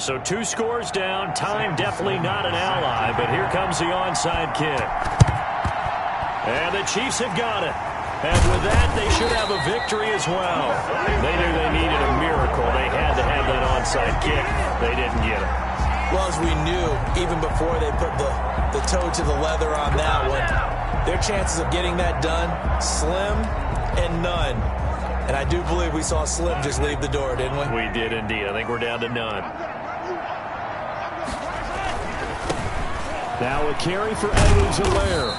So 2 scores down. Time definitely not an ally, but here comes the onside kick. And the Chiefs have got it. And with that, they should have a victory as well. They knew they needed a miracle. They had to have that onside kick. They didn't get it. Well, as we knew, even before they put the toe to the leather on that one, their chances of getting that done, slim and none. And I do believe we saw Slim just leave the door, didn't we? We did indeed. I think we're down to none. Now a carry for Edwards-Helaire.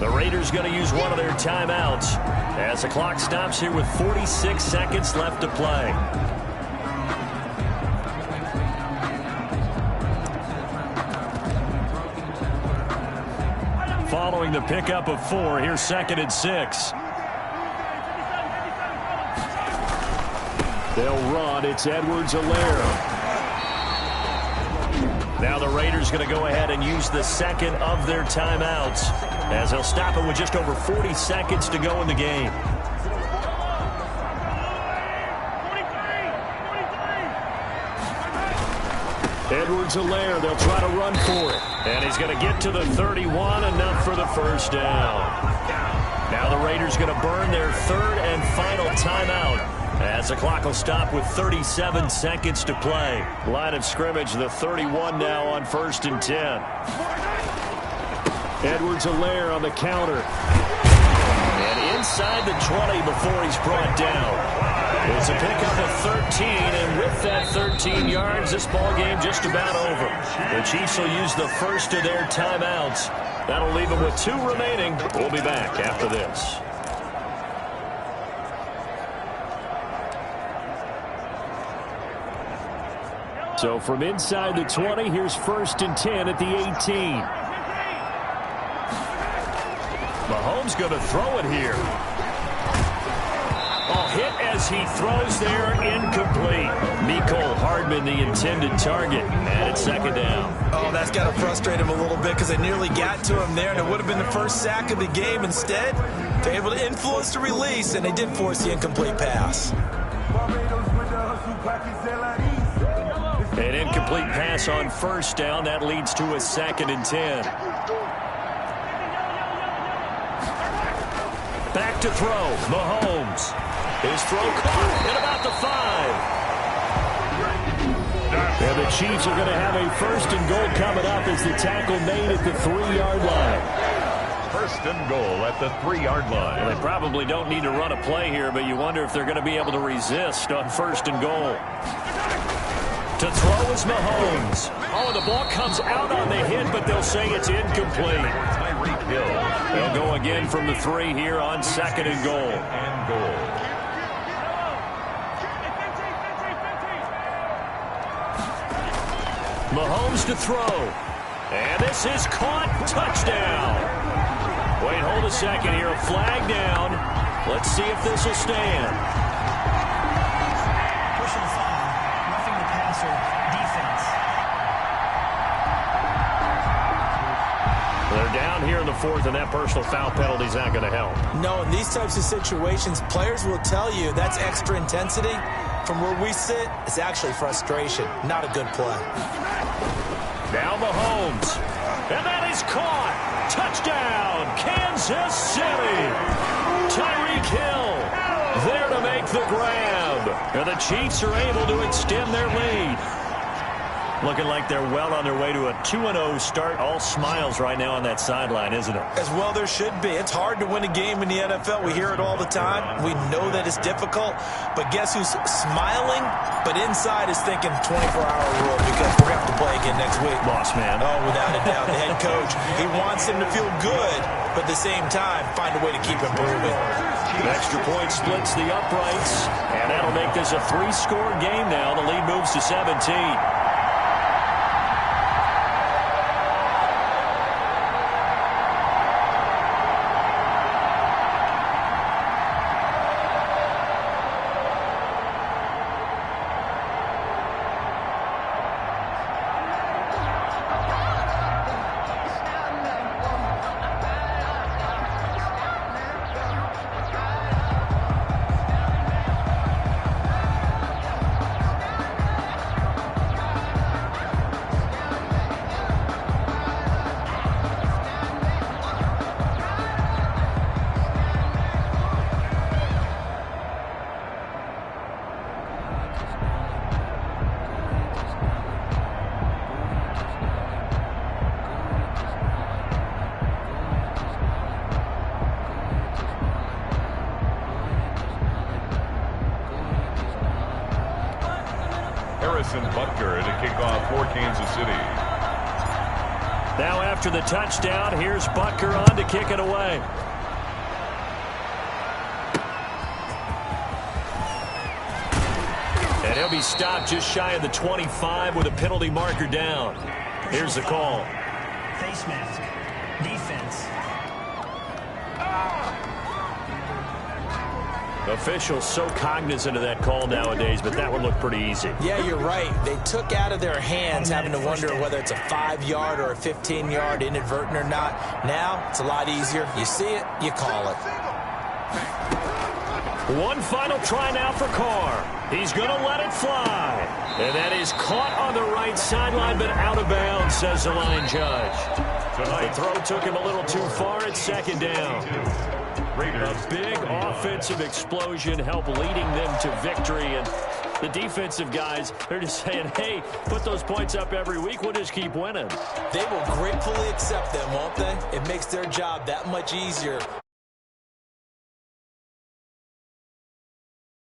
The Raiders going to use one of their timeouts as the clock stops here with 46 seconds left to play. Following the pickup of 4, here's 2nd and 6. They'll run. It's Edwards-Helaire. Now the Raiders going to go ahead and use the second of their timeouts as they'll stop it with just over 40 seconds to go in the game. Edwards-Helaire, they'll try to run for it. And he's going to get to the 31, enough for the first down. Now the Raiders going to burn their 3rd and final timeout as the clock will stop with 37 seconds to play. Line of scrimmage, the 31 now on 1st and 10. Edwards-Helaire on the counter. And inside the 20 before he's brought down. It's a pickup of 13, and with that 13 yards, this ball game just about over. The Chiefs will use the first of their timeouts. That'll leave them with 2 remaining. We'll be back after this. So from inside the 20, here's 1st and 10 at the 18. Mahomes going to throw it here. Oh, hit as he throws there, incomplete. Mecole Hardman, the intended target, and it's 2nd down. Oh, that's got to frustrate him a little bit because they nearly got to him there, and it would have been the first sack of the game. Instead, they're able to influence the release, and they did force the incomplete pass. An incomplete pass on 1st down. That leads to a 2nd and 10. Back to throw. Mahomes. His throw caught at about the 5. And the Chiefs are going to have a 1st and goal coming up as the tackle made at the 3-yard line. 1st and goal at the 3-yard line. Well, they probably don't need to run a play here, but you wonder if they're going to be able to resist on 1st and goal. To throw is Mahomes. Oh, the ball comes out on the hit, but they'll say it's incomplete. They'll go again from the 3 here on 2nd and goal. Mahomes to throw. And this is caught. Touchdown. Wait, hold a second here. A flag down. Let's see if this will stand. Personal foul, roughing the passer, defense. They're down here in the 4th, and that personal foul penalty is not going to help. No, in these types of situations, players will tell you that's extra intensity. From where we sit, it's actually frustration. Not a good play. Now Mahomes. And that is caught. Touchdown, Kansas City. Tyreek Hill there to make the grab. And the Chiefs are able to extend their lead. Looking like they're well on their way to a 2-0 start. All smiles right now on that sideline, isn't it? As well there should be. It's hard to win a game in the NFL. We hear it all the time. We know that it's difficult. But guess who's smiling, but inside is thinking 24-hour rule because we're going to have to play again next week. Boss man. Oh, without a doubt. The head coach, he wants him to feel good, but at the same time, find a way to keep improving. An extra point splits the uprights, and that'll make this a 3-score game now. The lead moves to 17. Harrison Butker to kick off for Kansas City. Now after the touchdown, here's Butker on to kick it away. And he'll be stopped just shy of the 25 with a penalty marker down. Here's the call. Face mask. Defense. Officials so cognizant of that call nowadays, but that would look pretty easy. Yeah, you're right. They took out of their hands having to wonder whether it's a 5-yard or a 15-yard inadvertent or not. Now, it's a lot easier. You see it, you call it. One final try now for Carr. He's going to let it fly. And that is caught on the right sideline, but out of bounds, says the line judge. The throw took him a little too far. It's second down. A big offensive explosion helped leading them to victory. And the defensive guys, they're just saying, hey, put those points up every week. We'll just keep winning. They will gratefully accept them, won't they? It makes their job that much easier.